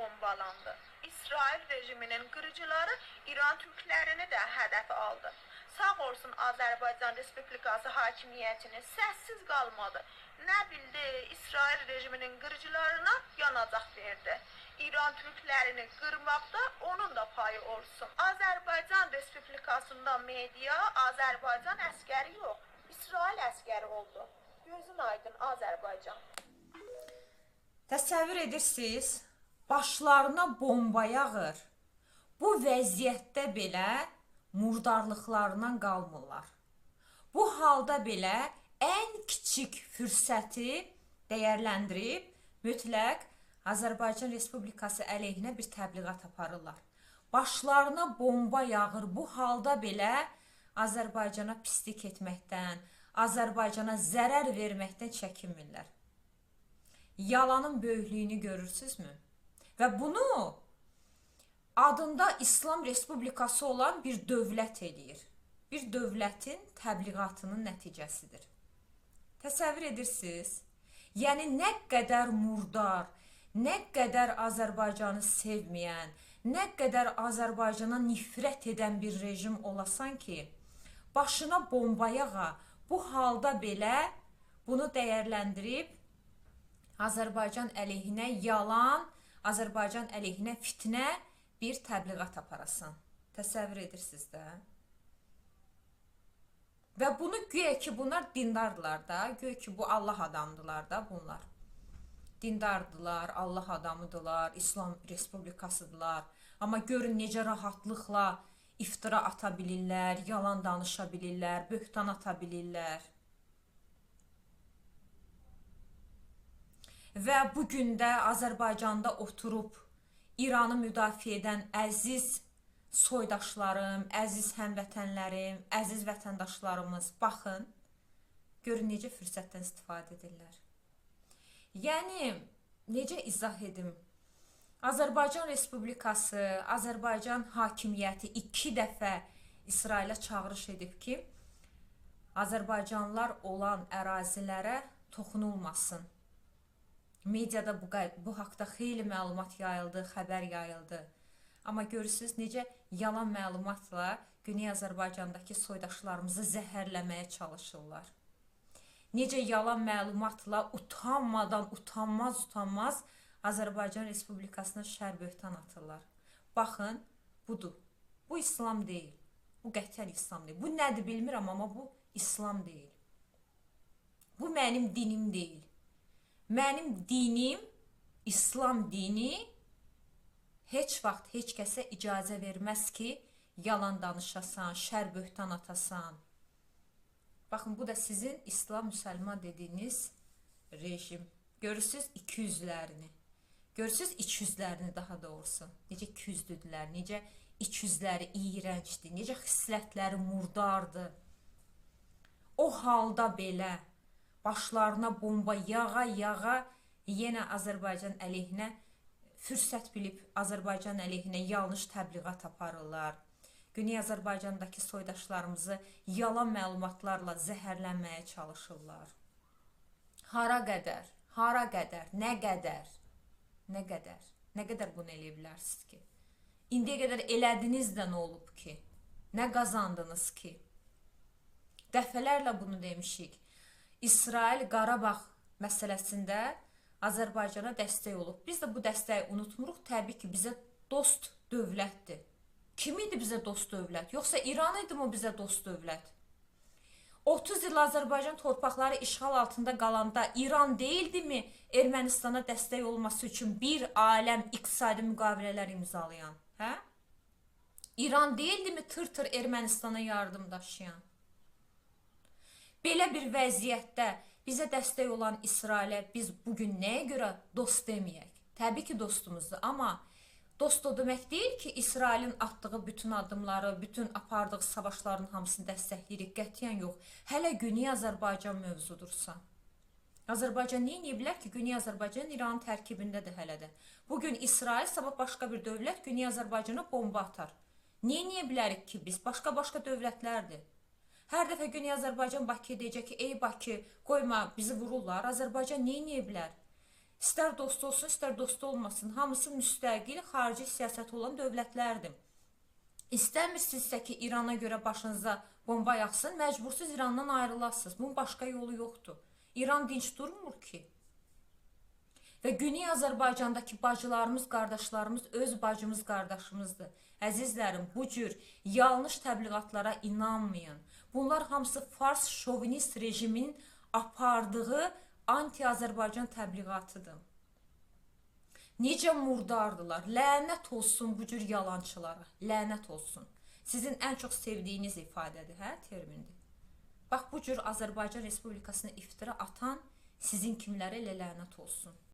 bombalandı. İsrail rejiminin qırıcıları İran türklərini də hədəf aldı. Sağ olsun Azərbaycan Respublikası hakimiyyətini səssiz qalmadı. Nə bildi, İsrail rejiminin qırıcılarına yanacaq verdi. İran türklərini qırmaqda onun da payı olsun. Azərbaycan Respublikasında media Azərbaycan əskəri yox, İsrail əskəri oldu. Gözün aydın Azərbaycan. Təsəvvür edirsiniz, başlarına bomba yağır. Bu vəziyyətdə belə murdarlıqlarından qalmırlar. Bu halda belə ən kiçik fürsəti dəyərləndirib mütləq Azərbaycan Respublikası əleyhinə bir təbliğat aparırlar. Başlarına bomba yağır. Bu halda belə Azərbaycana pislik etməkdən, Azərbaycana zərər verməkdən çəkinmirlər. Yalanın böyüklüyünü görürsünüzmü? Və bunu adında İslam Respublikası olan bir dövlət eləyir. Bir dövlətin təbliğatının nəticəsidir. Təsəvvür edirsiniz? Yəni nə qədər murdar, nə qədər Azərbaycanı sevməyən, nə qədər Azərbaycana nifrət edən bir rejim olasan ki, başına bomba yağa, bu halda belə bunu dəyərləndirib Azərbaycan əleyhinə yalan, Azərbaycan əleyhinə fitnə bir təbliğat aparasan. Təsəvvür edirsiniz də. Və bunu güya ki bunlar dindardılar da, güya ki bu Allah adamdılar da bunlar. Dindardılar, Allah adamıdılar, İslam Respublikasıdılar. Amma görün necə rahatlıqla iftira ata bilirlər, yalan danışa bilirlər, böhtan ata bilirlər. Və bugün də Azərbaycanda oturub İranı müdafiə edən əziz soydaşlarım, əziz həmvətənlərim, əziz vətəndaşlarımız, baxın, görün necə fürsətdən istifadə edirlər. Yəni, necə izah edim? Azərbaycan Respublikası, Azərbaycan hakimiyyəti 2 dəfə İsrailə çağırış edib ki, Azərbaycanlılar olan ərazilərə toxunulmasın. Mediada bu haqda xeyli məlumat yayıldı, xəbər yayıldı. Amma görürsünüz necə yalan məlumatla Güney Azərbaycandakı soydaşlarımızı zəhərləməyə çalışırlar. Necə yalan məlumatla utanmadan, utanmaz Azərbaycan Respublikasına şər böhtan atırlar. Baxın, budur. Bu İslam deyil. Bu qətiyyən İslam deyil. Bu nədir bilmirəm, amma bu İslam deyil. Bu mənim dinim deyil. Mənim dinim, İslam dini heç vaxt heç kəsə icazə verməz ki, yalan danışasan, şər böhtan atasan. Baxın, bu da sizin İslam müsəlman dediyiniz rejim. Görürsünüz 200'lərini. Görürsünüz 200'lərini daha doğrusu. Necə 200'düdülər, necə 200'ləri iyrəncdir, necə xislətləri murdardı. O halda belə başlarına bomba yağa yenə Azərbaycan əleyhinə fürsət bilib Azərbaycan əleyhinə yanlış təbliğat aparırlar. Güney Azərbaycandakı soydaşlarımızı yalan məlumatlarla zəhərlənməyə çalışırlar. Hara qədər, nə qədər, nə qədər bunu eləyə bilərsiniz ki? İndiyə qədər elədiniz də nə olub ki? Nə qazandınız ki? Dəfələrlə bunu demişik. İsrail Qarabağ məsələsində Azərbaycana dəstək olub. Biz də bu dəstəyi unutmuruq. Təbii ki, bizə dost dövlətdir. Kim idi bizə dost dövlət? Yoxsa İran idi mi bizə dost dövlət? 30 il Azərbaycan torpaqları işğal altında qalanda İran değildi mi Ermənistana dəstək olması üçün bir aləm iqtisadi müqavilələr imzalayan? Hə? İran değildi mi tır Ermənistana yardım daşıyan? Belə bir vəziyyətdə bizə dəstək olan İsrailə biz bugün nəyə görə dost deməyək? Təbii ki, dostumuzdur, amma dost o demək deyil ki, İsrailin atdığı bütün addımları, bütün apardığı savaşların hamısını dəstəkləyirik, qətiyyən yox. Hələ Güney Azərbaycan mövzudursa. Azərbaycan nə edə bilər ki, Güney Azərbaycan İranın tərkibindədir hələ də. Bugün İsrail, sabah başqa bir dövlət Güney Azərbaycana bomba atar. Nə edə bilərik ki biz? Başqa dövlətlərdir. Hər dəfə Güney Azərbaycan Bakıya deyəcək ki, ey Bakı, qoyma, bizi vururlar. Azərbaycan nə edə bilər? İstər dost olsun, istər dost olmasın, hamısı müstəqil xarici siyasəti olan dövlətlərdir. İstəmirsinizsə ki, İrana görə başınıza bomba yaxsın, məcbursuz İrandan ayrılasınız. Bunun başqa yolu yoxdur. İran dinç durmur ki. Və Güney Azərbaycandakı bacılarımız, qardaşlarımız öz bacımız, qardaşımızdır. Əzizlərim, bu cür yanlış təbliğatlara inanmayın. Bunlar hamısı fars şovinist rejimin apardığı anti-Azərbaycan təbliğatıdır. Necə murdardılar. Lənət olsun bu cür yalançılara. Lənət olsun. Sizin ən çox sevdiyiniz ifadədir, hə, termindir. Bax, bu cür Azərbaycan Respublikasına iftira atan sizin kimlərə elə lənət olsun.